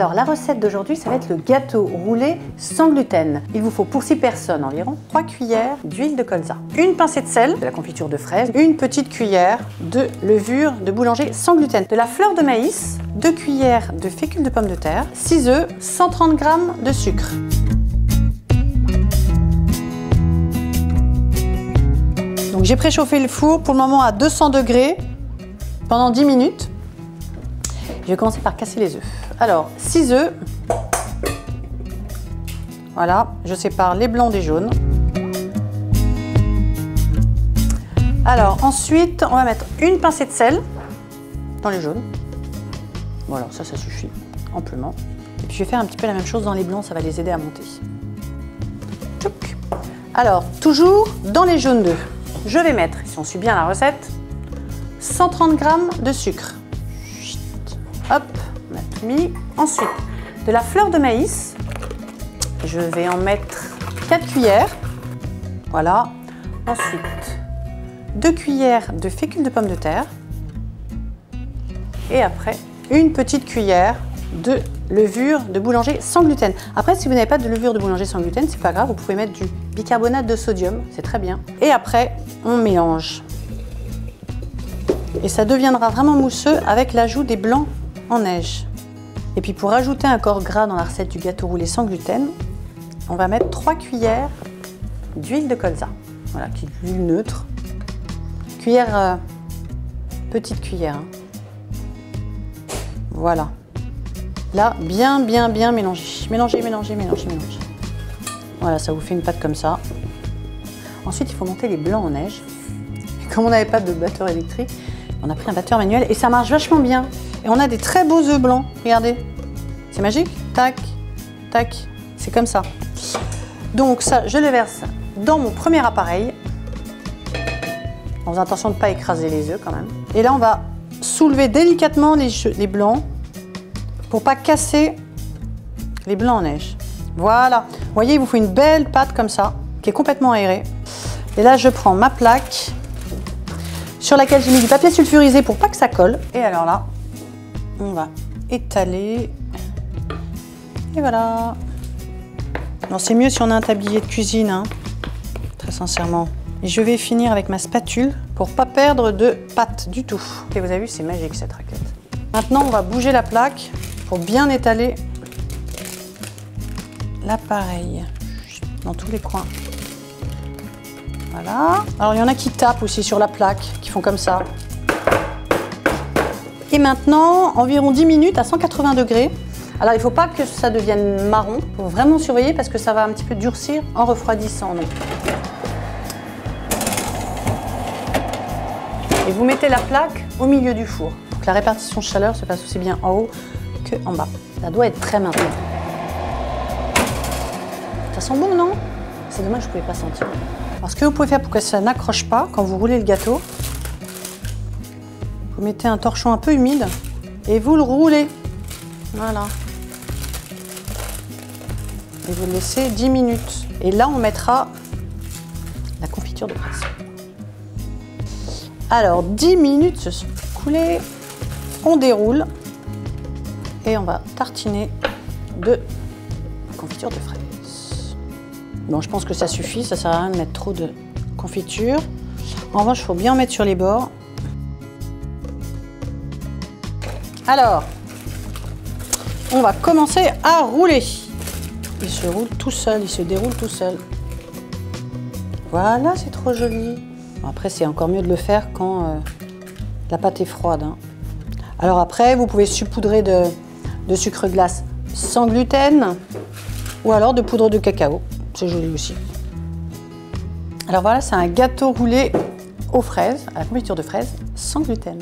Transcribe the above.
Alors la recette d'aujourd'hui, ça va être le gâteau roulé sans gluten. Il vous faut pour 6 personnes environ 3 cuillères d'huile de colza, une pincée de sel, de la confiture de fraise, une petite cuillère de levure de boulanger sans gluten, de la fleur de maïs, 2 cuillères de fécule de pomme de terre, 6 œufs, 130 g de sucre. Donc j'ai préchauffé le four pour le moment à 200 degrés pendant 10 minutes. Je vais commencer par casser les œufs. Alors, 6 œufs. Voilà, je sépare les blancs des jaunes. Alors, ensuite, on va mettre une pincée de sel dans les jaunes. Voilà, ça suffit amplement. Et puis, je vais faire un petit peu la même chose dans les blancs, ça va les aider à monter. Tchouk. Alors, toujours dans les jaunes d'œufs, je vais mettre, si on suit bien la recette, 130 g de sucre. Hop, on a tout mis. Ensuite, de la fleur de maïs. Je vais en mettre 4 cuillères. Voilà. Ensuite, 2 cuillères de fécule de pomme de terre. Et après, une petite cuillère de levure de boulanger sans gluten. Après, si vous n'avez pas de levure de boulanger sans gluten, c'est pas grave, vous pouvez mettre du bicarbonate de sodium, c'est très bien. Et après, on mélange. Et ça deviendra vraiment mousseux avec l'ajout des blancs en neige. Et puis pour ajouter un corps gras dans la recette du gâteau roulé sans gluten, on va mettre 3 cuillères d'huile de colza. Voilà, qui est de l'huile neutre. Cuillère, petite cuillère. Hein. Voilà. Là, bien mélanger. Mélanger. Voilà, ça vous fait une pâte comme ça. Ensuite, il faut monter les blancs en neige. Et comme on n'avait pas de batteur électrique, on a pris un batteur manuel et ça marche vachement bien. Et on a des très beaux œufs blancs. Regardez. C'est magique. Tac, tac. C'est comme ça. Donc ça, je le verse dans mon premier appareil. En faisant attention de ne pas écraser les œufs quand même. Et là, on va soulever délicatement les blancs pour ne pas casser les blancs en neige. Voilà. Vous voyez, il vous faut une belle pâte comme ça, qui est complètement aérée. Et là, je prends ma plaque sur laquelle j'ai mis du papier sulfurisé pour pas que ça colle. Et alors là, on va étaler. Et voilà. Non, c'est mieux si on a un tablier de cuisine, hein, très sincèrement. Et je vais finir avec ma spatule pour pas perdre de pâte du tout. Et vous avez vu, c'est magique cette raclette. Maintenant, on va bouger la plaque pour bien étaler l'appareil dans tous les coins. Voilà. Alors, il y en a qui tapent aussi sur la plaque, qui font comme ça. Et maintenant, environ 10 minutes à 180 degrés. Alors, il ne faut pas que ça devienne marron. Il faut vraiment surveiller parce que ça va un petit peu durcir en refroidissant. Donc. Et vous mettez la plaque au milieu du four pour que la répartition de chaleur se passe aussi bien en haut qu'en bas. Ça doit être très maintenant. Ça sent bon, non? C'est dommage que je ne pouvais pas sentir. Alors, ce que vous pouvez faire pour que ça n'accroche pas quand vous roulez le gâteau, vous mettez un torchon un peu humide et vous le roulez. Voilà. Et vous le laissez 10 minutes. Et là, on mettra la confiture de fraise. Alors, 10 minutes se sont écoulées. On déroule et on va tartiner de confiture de fraise. Bon, je pense que ça suffit. Ça sert à rien de mettre trop de confiture. En revanche, il faut bien en mettre sur les bords. Alors, on va commencer à rouler. Il se roule tout seul, il se déroule tout seul. Voilà, c'est trop joli. Bon, après, c'est encore mieux de le faire quand la pâte est froide. Hein. Alors après, vous pouvez saupoudrer de sucre glace sans gluten ou alors de poudre de cacao. C'est joli aussi. Alors voilà, c'est un gâteau roulé aux fraises, à la confiture de fraises, sans gluten.